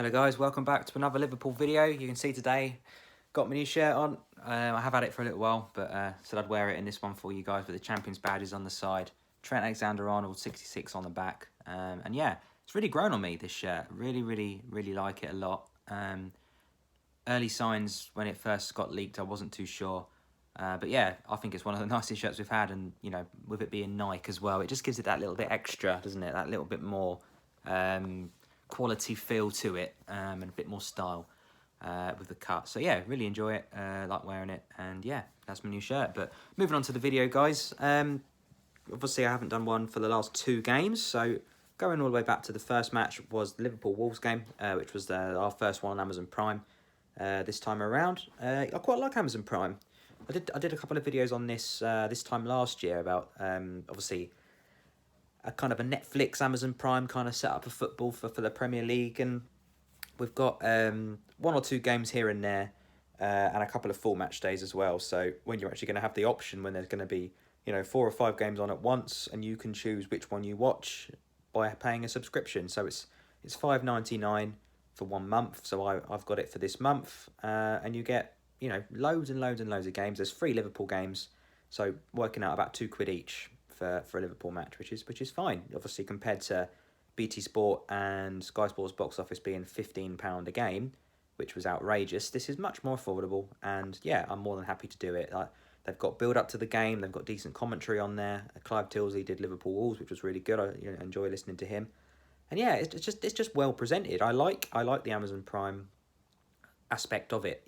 Hello guys, welcome back to another Liverpool video. You can see today, got my new shirt on. I have had it for a little while, but said I'd wear it in this one for you guys with the Champions badges on the side. Trent Alexander-Arnold 66 on the back. And yeah, it's really grown on me, this shirt. Really like it a lot. Early signs when it first got leaked, I wasn't too sure. But yeah, I think it's one of the nicest shirts we've had, and you know, with it being Nike as well, it just gives it that little bit extra, doesn't it? That little bit more quality feel to it, and a bit more style with the cut. So yeah, really enjoy it, like wearing it, and yeah, that's my new shirt. But moving on to the video, guys. Obviously I haven't done one for the last 2 games, so going all the way back to the first match was the Liverpool-Wolves game, which was our first one on Amazon Prime this time around. I quite like Amazon Prime. I did a couple of videos on this this time last year about obviously a kind of a Netflix Amazon Prime kind of setup of football for the Premier League, and we've got 1 or 2 games here and there, and a couple of full match days as well. So when you're actually going to have the option, when there's going to be 4 or 5 games on at once, and you can choose which one you watch by paying a subscription. So it's £5.99 for 1 month. So I've got it for this month, and you get loads and loads of games. There's 3 Liverpool games, so working out about £2 each for a Liverpool match, which is fine. Obviously, compared to BT Sport and Sky Sports box office being £15 a game, which was outrageous, this is much more affordable. And yeah, I'm more than happy to do it. They've got build up to the game. They've got decent commentary on there. Clive Tilsley did Liverpool Wolves, which was really good. I enjoy listening to him. And yeah, it's just well presented. I like the Amazon Prime aspect of it.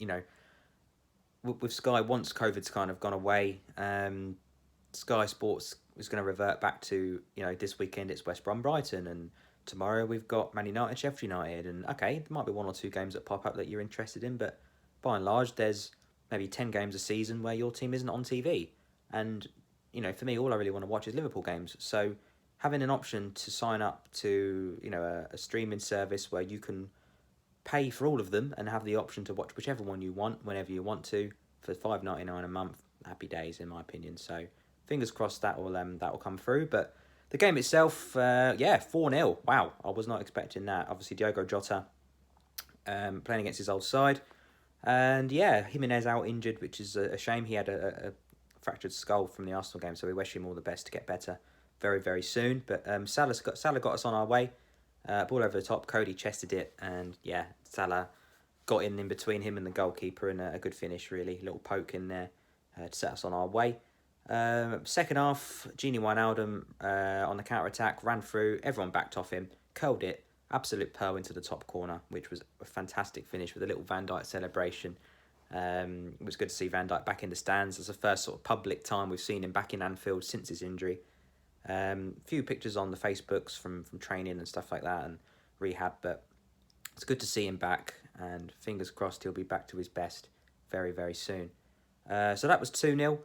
With Sky, once COVID's kind of gone away, Sky Sports is going to revert back to, this weekend it's West Brom Brighton, and tomorrow we've got Man United Sheffield United, and okay, there might be 1 or 2 games that pop up that you're interested in, but by and large there's maybe 10 games a season where your team isn't on TV. And for me, all I really want to watch is Liverpool games. So having an option to sign up to a streaming service where you can pay for all of them and have the option to watch whichever one you want whenever you want to for £5.99 a month, happy days in my opinion. So fingers crossed that will come through. But the game itself, 4-0. Wow, I was not expecting that. Obviously Diogo Jota playing against his old side, and yeah, Jimenez out injured, which is a shame. He had a fractured skull from the Arsenal game, so we wish him all the best to get better very soon. But Salah got us on our way. Ball over the top, Cody chested it, and yeah, Salah got in between him and the goalkeeper, and a good finish really, a little poke in there to set us on our way. Second half, Gini Wijnaldum on the counter-attack, ran through, everyone backed off him, curled it, absolute pearl into the top corner, which was a fantastic finish with a little Van Dijk celebration. It was good to see Van Dijk back in the stands. It's the first sort of public time we've seen him back in Anfield since his injury. Few pictures on the Facebooks from training and stuff like that and rehab, but it's good to see him back, and fingers crossed he'll be back to his best very soon. So that was 2-0.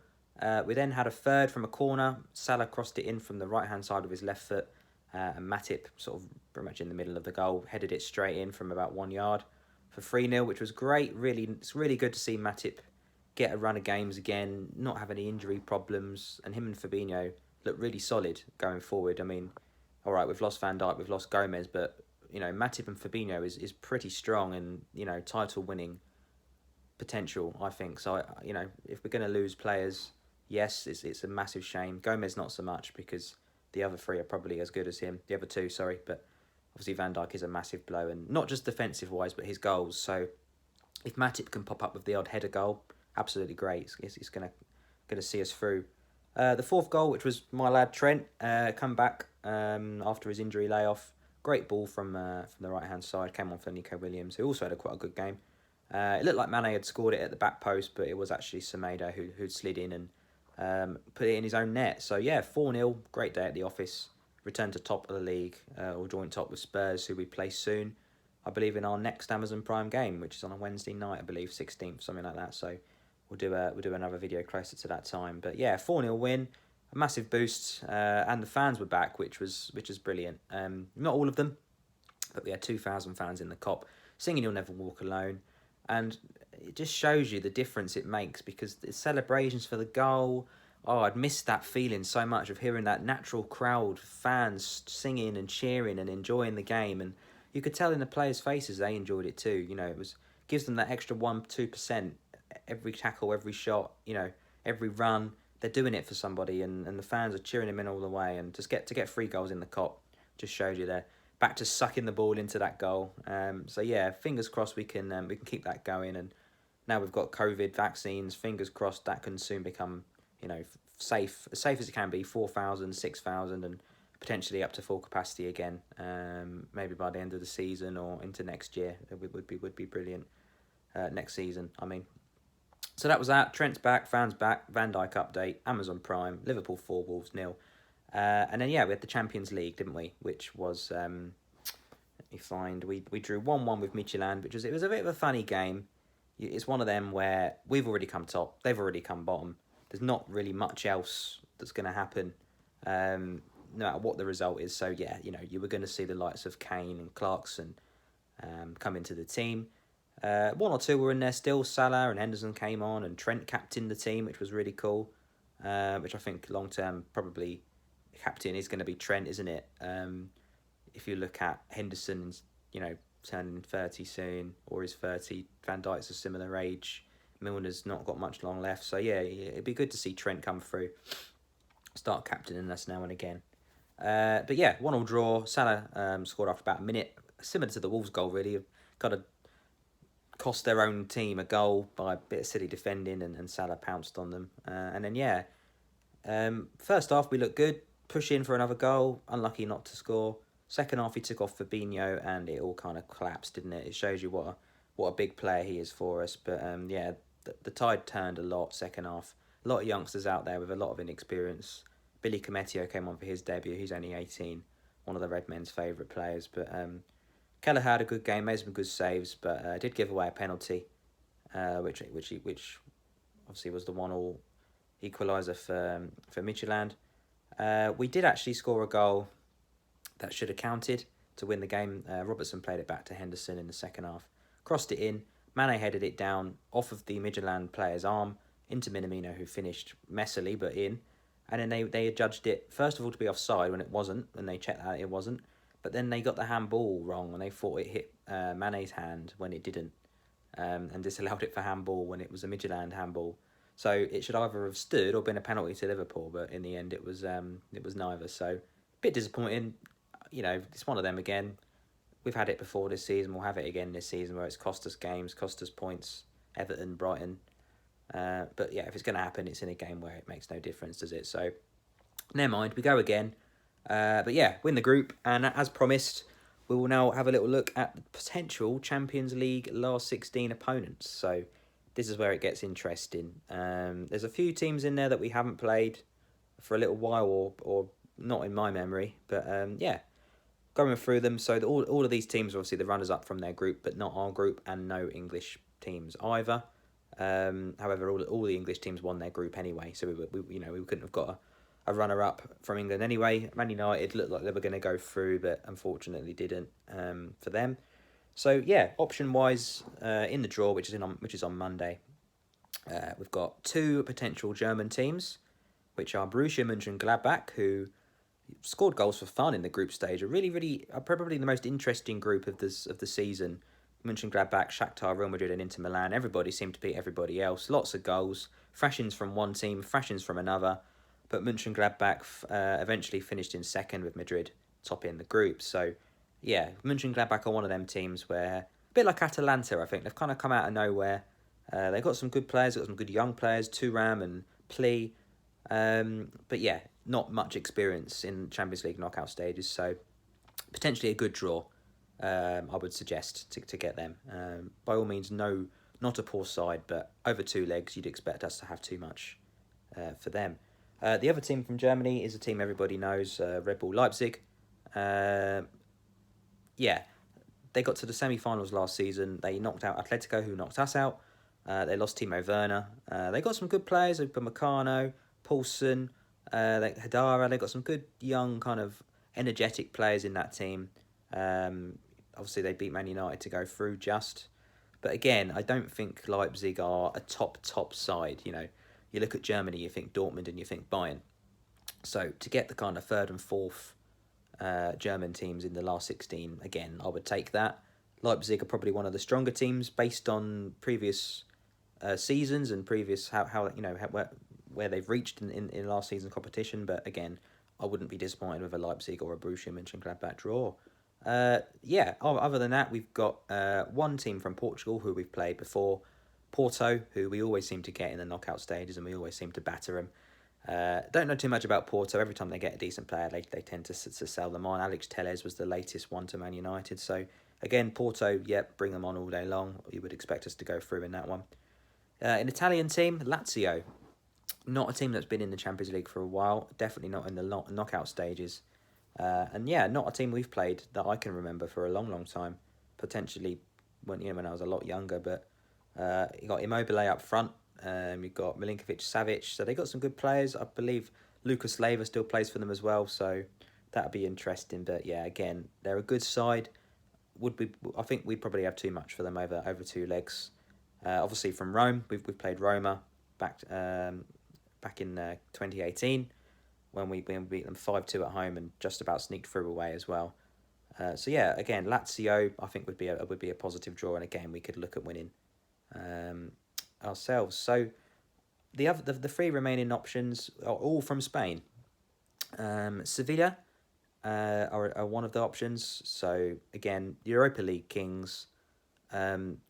We then had a third from a corner. Salah crossed it in from the right hand side with his left foot, and Matip, sort of pretty much in the middle of the goal, headed it straight in from about 1 yard for 3-0, which was great. It's really good to see Matip get a run of games again, not have any injury problems, and him and Fabinho look really solid going forward. I mean, all right, we've lost Van Dijk, we've lost Gomez, but Matip and Fabinho is pretty strong, and title winning potential, I think. So if we're going to lose players, yes, it's a massive shame. Gomez not so much, because the other 3 are probably as good as him. The other 2, sorry, but obviously Van Dijk is a massive blow, and not just defensive wise, but his goals. So if Matip can pop up with the odd header goal, absolutely great. It's going to see us through. The 4th goal, which was my lad Trent, come back after his injury layoff. Great ball from the right hand side, came on for Nico Williams, who also had quite a good game. It looked like Mane had scored it at the back post, but it was actually Semedo who'd slid in and put it in his own net. So yeah, 4-0, great day at the office. Return to top of the league, or joint top with Spurs, who we play soon, I believe, in our next Amazon Prime game, which is on a Wednesday night, I believe, 16th, something like that. So we'll do another video closer to that time. But yeah, 4-0 win, a massive boost, and the fans were back, which was brilliant. Not all of them, but we had 2,000 fans in the Kop singing "You'll Never Walk Alone," and it just shows you the difference it makes, because the celebrations for the goal, I'd missed that feeling so much of hearing that natural crowd, fans singing and cheering and enjoying the game. And you could tell in the players' faces they enjoyed it too. You know, it was gives them that extra 1-2% every tackle, every shot, you know, every run. They're doing it for somebody, and the fans are cheering them in all the way. And just get 3 goals in the Kop just showed you they're back to sucking the ball into that goal. So yeah, fingers crossed we can keep that going. And now we've got COVID vaccines. Fingers crossed that can soon become, you know, as safe as it can be. 4,000, 6,000, and potentially up to full capacity again. Maybe by the end of the season or into next year, it would be brilliant. Next season, I mean. So that was that. Trent's back, fans back, Van Dijk update, Amazon Prime, Liverpool 4, Wolves 0. And then, yeah, we had the Champions League, didn't we? Which was, let me find, we drew 1-1 with Midtjylland, it was a bit of a funny game. It's one of them where we've already come top, they've already come bottom. There's not really much else that's going to happen, no matter what the result is. So, yeah, you know, you were going to see the likes of Kane and Clarkson come into the team. 1 or 2 were in there still. Salah and Henderson came on, and Trent captained the team, which was really cool. Which I think long term probably captain is going to be Trent, isn't it? If you look at Henderson's, you know, turning 30 soon, or is 30. Van Dijk's a similar age. Milner's not got much long left, so yeah, it'd be good to see Trent come through, start captaining us now and again. But yeah, 1-1 draw. Salah scored after about a minute, similar to the Wolves goal really. Got to cost their own team a goal by a bit of silly defending, and Salah pounced on them. And then, yeah, first half we looked good, push in for another goal, unlucky not to score. Second half he took off Fabinho, and it all kind of collapsed, didn't it? It shows you what a big player he is for us. But yeah, the tide turned a lot second half. A lot of youngsters out there with a lot of inexperience. Billy Cometio came on for his debut. He's only 18, one of the Red Men's favourite players. But Keller had a good game, made some good saves, but did give away a penalty, which obviously was the 1-1 equaliser for Midtjylland. We did actually score a goal that should have counted to win the game. Robertson played it back to Henderson in the second half, crossed it in. Mane headed it down off of the Midtjylland player's arm into Minamino, who finished messily but in. And then they judged it, first of all, to be offside when it wasn't, and they checked that it wasn't. But then they got the handball wrong, and they thought it hit Mane's hand when it didn't, and disallowed it for handball when it was a Midtjylland handball. So it should either have stood or been a penalty to Liverpool, but in the end it was neither. So a bit disappointing. You know, it's one of them again. We've had it before this season. We'll have it again this season where it's cost us games, cost us points. Everton, Brighton. But yeah, if it's going to happen, it's in a game where it makes no difference, does it? So never mind. We go again. But yeah, win the group, and as promised, we will now have a little look at the potential Champions League last 16 opponents. So this is where it gets interesting. There's a few teams in there that we haven't played for a little while, or not in my memory. But yeah, going through them. So all of these teams are obviously the runners-up from their group, but not our group, and no English teams either. However, all the English teams won their group anyway, so we couldn't have got a runner-up from England anyway. Man United looked like they were going to go through, but unfortunately didn't for them. So yeah, option-wise, in the draw, which is on Monday, we've got 2 potential German teams, which are Borussia Mönchengladbach, who scored goals for fun in the group stage. Probably the most interesting group of the season. Mönchengladbach, Shakhtar, Real Madrid, and Inter Milan. Everybody seemed to beat everybody else. Lots of goals, thrashings from one team, thrashings from another. But Mönchengladbach eventually finished in second, with Madrid topping the group. So, yeah, Mönchengladbach are one of them teams where, a bit like Atalanta, I think, they've kind of come out of nowhere. They've got some good players, they've got some good young players, Thuram and Pli. But yeah, not much experience in Champions League knockout stages. So, potentially a good draw, I would suggest, to get them. By all means, not a poor side, but over 2 legs, you'd expect us to have too much for them. The other team from Germany is a team everybody knows, Red Bull Leipzig. Yeah, they got to the semi-finals last season. They knocked out Atletico, who knocked us out. They lost Timo Werner. They got some good players, Upamecano, Poulsen, Hadara. They got some good young kind of energetic players in that team. Obviously, they beat Man United to go through just. But again, I don't think Leipzig are a top side, you know. You look at Germany, you think Dortmund, and you think Bayern. So to get the kind of 3rd and 4th German teams in the last 16. Again, I would take that. Leipzig are probably one of the stronger teams based on previous seasons and previous how you know where they've reached in last season's competition. But again, I wouldn't be disappointed with a Leipzig or a Borussia Mönchengladbach draw. Yeah. Other than that, we've got one team from Portugal who we've played before, Porto, who we always seem to get in the knockout stages, and we always seem to batter them. Don't know too much about Porto. Every time they get a decent player, they tend to sell them on. Alex Telles was the latest one to Man United. So again, Porto, yep, bring them on all day long. You would expect us to go through in that one. An Italian team, Lazio. Not a team that's been in the Champions League for a while. Definitely not in the knockout stages. And yeah, not a team we've played that I can remember for a long, long time. Potentially when I was a lot younger. But you got Immobile up front. You've got Milinkovic, Savic. So they got some good players. I believe Lucas Leiva still plays for them as well. So that'll be interesting. But yeah, again, they're a good side. I think we probably have too much for them over two legs. Obviously from Rome, we've played Roma back in 2018 when we beat them 5-2 at home and just about sneaked through away as well. So yeah, again, Lazio I think would be a positive draw, and again we could look at winning ourselves. So the three remaining options are all from Spain. Sevilla are one of the options. So again, Europa League kings,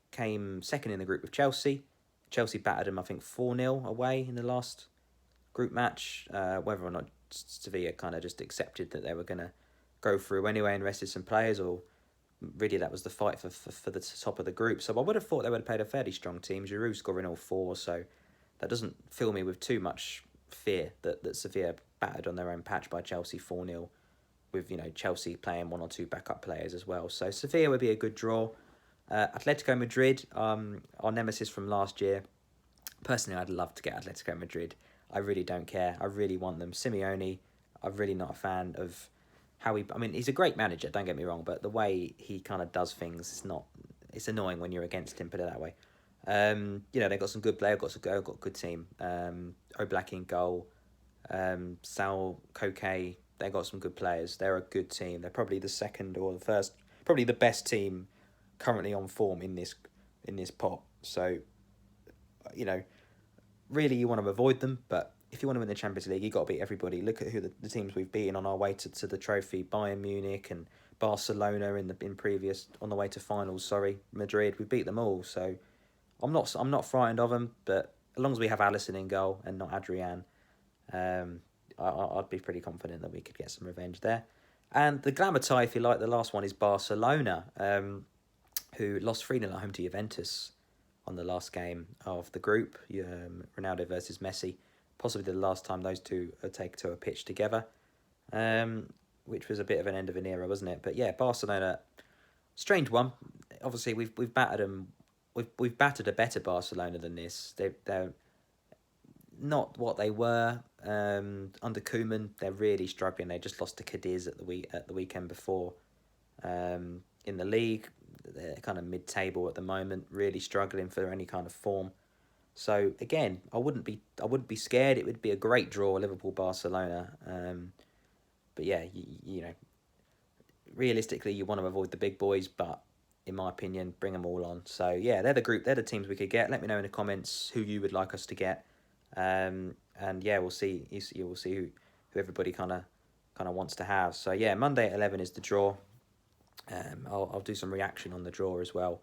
came second in the group with Chelsea. Chelsea battered them, I think, 4-0 away in the last group match. Whether or not Sevilla kind of just accepted that they were going to go through anyway and rested some players, or really that was the fight for the top of the group. So I would have thought they would have played a fairly strong team. Giroud scoring all four, so that doesn't fill me with too much fear that Sevilla battered on their own patch by Chelsea 4-0, with Chelsea playing one or two backup players as well. So Sevilla would be a good draw. Atletico Madrid, our nemesis from last year. Personally, I'd love to get Atletico Madrid. I really don't care. I really want them. Simeone, I'm really not a fan of how he's a great manager, don't get me wrong, but the way he kind of does things, it's annoying when you're against him, put it that way. They've got some good players, got a good team. Oblak in goal, Sal Koke, they got some good players. They're a good team. They're probably the second or the first, probably the best team currently on form in this pot. So, really you want to avoid them, but if you want to win the Champions League, you got to beat everybody. Look at who the teams we've beaten on our way to the trophy: Bayern Munich and Barcelona on the way to finals. Sorry, Madrid. We beat them all, so I'm not frightened of them. But as long as we have Alisson in goal and not Adrian, I'd be pretty confident that we could get some revenge there. And the glamour tie, if you like, the last one is Barcelona, who lost 3-0 at home to Juventus on the last game of the group. Ronaldo versus Messi. Possibly the last time those two take to a pitch together, which was a bit of an end of an era, wasn't it? But yeah, Barcelona, strange one. Obviously, we've battered them. We've battered a better Barcelona than this. They're not what they were under Koeman. They're really struggling. They just lost to Cadiz at the weekend before. In the league, they're kind of mid-table at the moment. Really struggling for any kind of form. So again, I wouldn't be scared. It would be a great draw, Liverpool Barcelona. But yeah, realistically, you want to avoid the big boys, but in my opinion, bring them all on. So yeah, they're the teams we could get. Let me know in the comments who you would like us to get. And yeah, we'll see. You will see who everybody kind of wants to have. So yeah, Monday at 11 is the draw. I'll do some reaction on the draw as well.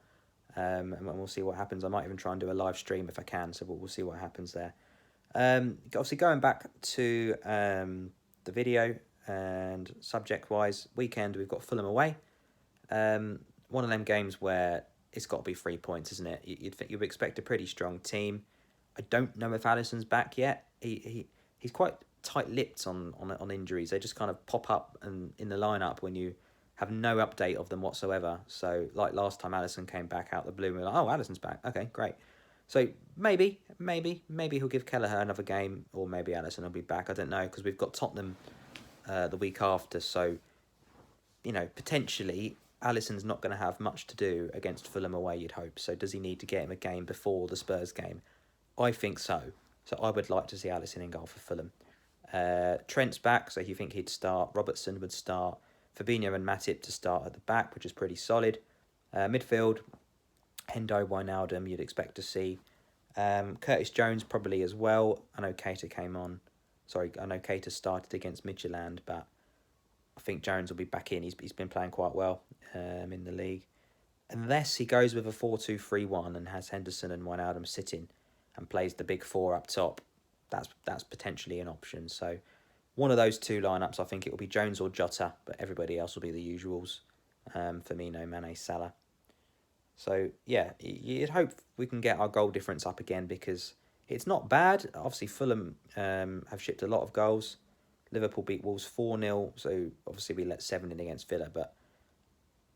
And we'll see what happens. I might even try and do a live stream if I can, so we'll see what happens there. Obviously, going back to the video and subject-wise, weekend, we've got Fulham away. One of them games where it's got to be 3 points, isn't it? You'd expect a pretty strong team. I don't know if Alisson's back yet. He's quite tight-lipped on injuries. They just kind of pop up in the lineup when you have no update of them whatsoever. So, like last time Alisson came back out the blue, and we're like, oh, Alisson's back. Okay, great. So, maybe he'll give Kelleher another game, or maybe Alisson will be back. I don't know, because we've got Tottenham the week after. So, potentially, Alisson's not going to have much to do against Fulham away, you'd hope. So, does he need to get him a game before the Spurs game? I think so. So, I would like to see Alisson in goal for Fulham. Trent's back, so you think he'd start. Robertson would start. Fabinho and Matip to start at the back, which is pretty solid. Midfield, Hendo, Wijnaldum, you'd expect to see. Curtis Jones probably as well. I know Keita started against Midtjylland, but I think Jones will be back in. He's been playing quite well in the league. Unless he goes with a 4-2-3-1 and has Henderson and Wijnaldum sitting and plays the big four up top, that's potentially an option. So one of those two lineups, I think it will be Jones or Jota, but everybody else will be the usuals. Firmino, Mane, Salah. So yeah, you'd hope we can get our goal difference up again because it's not bad. Obviously, Fulham have shipped a lot of goals. Liverpool beat Wolves 4-0, so obviously we let 7 in against Villa. But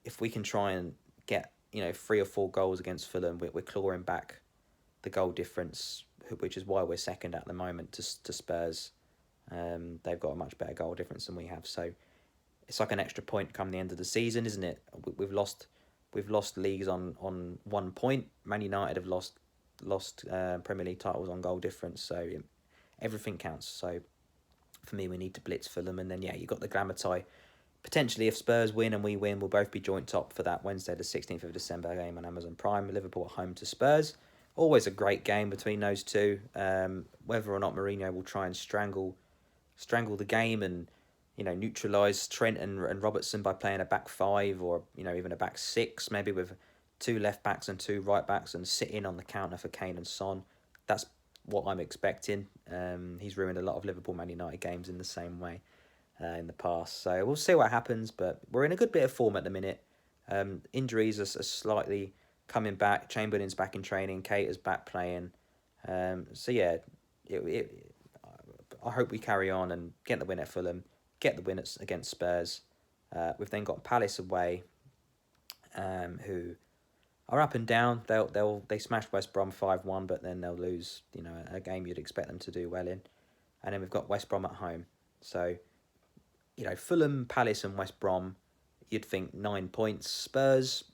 if we can try and get 3 or 4 goals against Fulham, we're clawing back the goal difference, which is why we're second at the moment to Spurs. They've got a much better goal difference than we have, so it's like an extra point come the end of the season, isn't it? We've lost leagues on 1 point. Man United have lost Premier League titles on goal difference, so everything counts. So for me, we need to blitz Fulham, and then you got the glamour tie. Potentially, if Spurs win and we win, we'll both be joint top for that Wednesday, the 16th of December game on Amazon Prime. Liverpool at home to Spurs. Always a great game between those two. Whether or not Mourinho will try and strangle the game and neutralise Trent and Robertson by playing a back 5 or even a back 6, maybe with 2 left backs and 2 right backs and sit in on the counter for Kane and Son. That's what I'm expecting. He's ruined a lot of Liverpool Man United games in the same way in the past. So we'll see what happens, but we're in a good bit of form at the minute. Injuries are slightly coming back. Chamberlain's back in training. Keita's back playing. So yeah, I hope we carry on and get the win at Fulham, get the win against Spurs. We've then got Palace away, who are up and down. They smashed West Brom 5-1, but then they'll lose a game you'd expect them to do well in. And then we've got West Brom at home. So Fulham, Palace and West Brom, you'd think 9 points. Spurs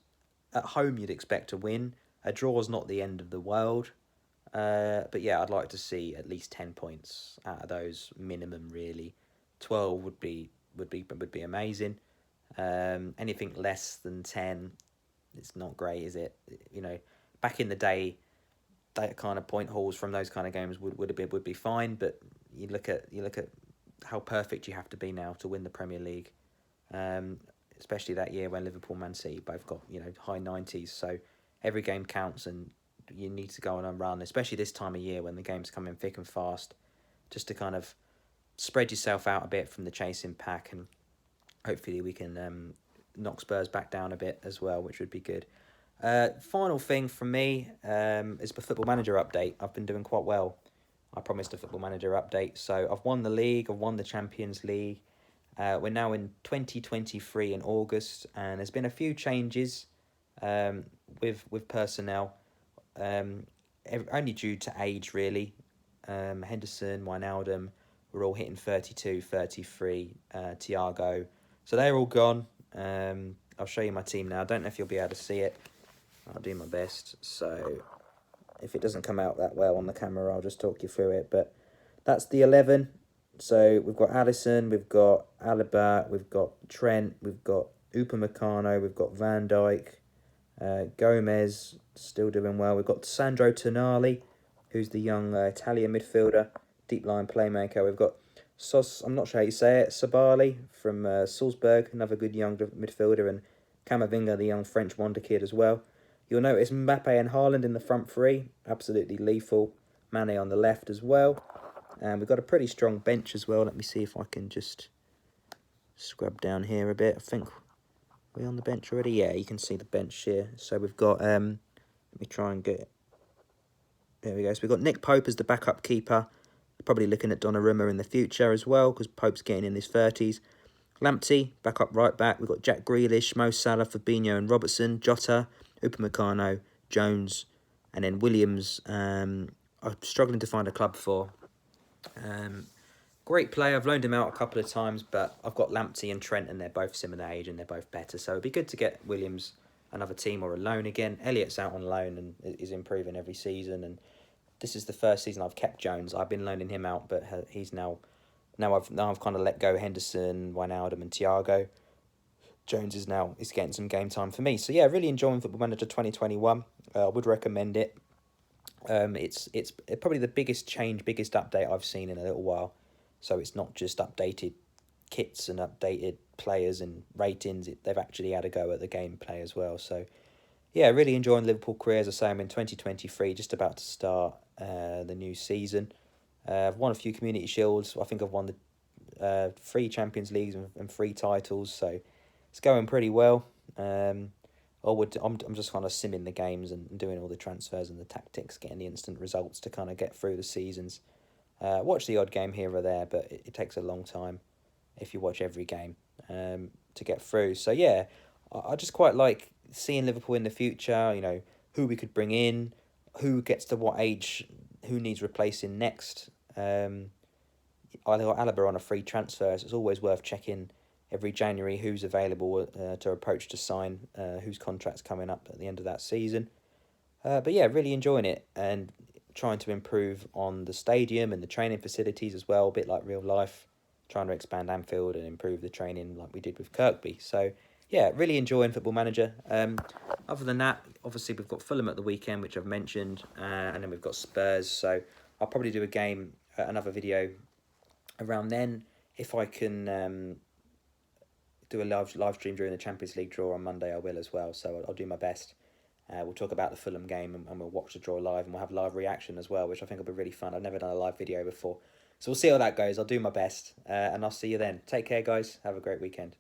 at home you'd expect to win. A draw's not the end of the world. But yeah, I'd like to see at least 10 points out of those minimum. Really, 12 would be amazing. Anything less than 10, it's not great, is it? Back in the day, that kind of point hauls from those kind of games would be fine. But you look at how perfect you have to be now to win the Premier League, especially that year when Liverpool, Man City both got high 90s. So every game counts and you need to go on a run, especially this time of year when the games come in thick and fast, just to kind of spread yourself out a bit from the chasing pack, and hopefully we can knock Spurs back down a bit as well, which would be good. Final thing from me is the Football Manager update. I've been doing quite well. I promised a Football Manager update. So I've won the league, I've won the Champions League. We're now in 2023 in August, and there's been a few changes with personnel. Only due to age, really. Henderson, Wijnaldum were all hitting 32, 33, Thiago. So they're all gone. I'll show you my team now. I don't know if you'll be able to see it. I'll do my best. So if it doesn't come out that well on the camera, I'll just talk you through it. But that's the 11. So we've got Alisson, we've got Alaba, we've got Trent, we've got Upamecano, we've got Van Dijk, Gomez, still doing well. We've got Sandro Tonali, who's the young Italian midfielder, deep line playmaker. We've got I'm not sure how you say it, Sabali from Salzburg, another good young midfielder, and Camavinga, the young French wonder kid as well. You'll notice Mbappe and Haaland in the front three, absolutely lethal. Mane on the left as well. And we've got a pretty strong bench as well. Let me see if I can just scrub down here a bit. I think we're on the bench already. Yeah, you can see the bench here. So we've got, let me try and get it. There we go. So we've got Nick Pope as the backup keeper. Probably looking at Donnarumma in the future as well, because Pope's getting in his 30s. Lamptey, backup right back. We've got Jack Grealish, Mo Salah, Fabinho and Robertson, Jota, Upamecano, Jones, and then Williams. I'm struggling to find a club for. Great player. I've loaned him out a couple of times, but I've got Lamptey and Trent, and they're both similar age and they're both better. So it'd be good to get Williams another team or a loan again. Elliott's out on loan and is improving every season, and this is the first season I've kept Jones. I've been loaning him out, but he's now I've kind of let go Henderson, Wijnaldum and Thiago. Jones is getting some game time for me. So yeah, really enjoying Football Manager 2021. I would recommend it. It's probably the biggest change, biggest update I've seen in a little while. So it's not just updated kits and updated players and ratings. They've actually had a go at the gameplay as well. So yeah, really enjoying Liverpool career. As I say, I'm in 2023, just about to start the new season. I've won a few Community Shields. I think I've won the 3 Champions Leagues and 3 titles. So it's going pretty well. I'm just kind of simming the games and doing all the transfers and the tactics, getting the instant results to kind of get through the seasons. Watch the odd game here or there, but it takes a long time if you watch every game to get through. So yeah, I just quite like seeing Liverpool in the future. You know, who we could bring in, who gets to what age, who needs replacing next. I got Alaba on a free transfer, so it's always worth checking every January who's available to approach to sign, whose contract's coming up at the end of that season. But yeah, really enjoying it and trying to improve on the stadium and the training facilities as well, a bit like real life, trying to expand Anfield and improve the training like we did with Kirkby. So yeah, really enjoying Football Manager. Other than that, obviously we've got Fulham at the weekend, which I've mentioned, and then we've got Spurs. So I'll probably do a game, another video around then if I can do a live stream during the Champions League draw on Monday. I will as well, so I'll do my best. We'll talk about the Fulham game and we'll watch the draw live and we'll have live reaction as well, which I think will be really fun. I've never done a live video before, so we'll see how that goes. I'll do my best, and I'll see you then. Take care, guys. Have a great weekend.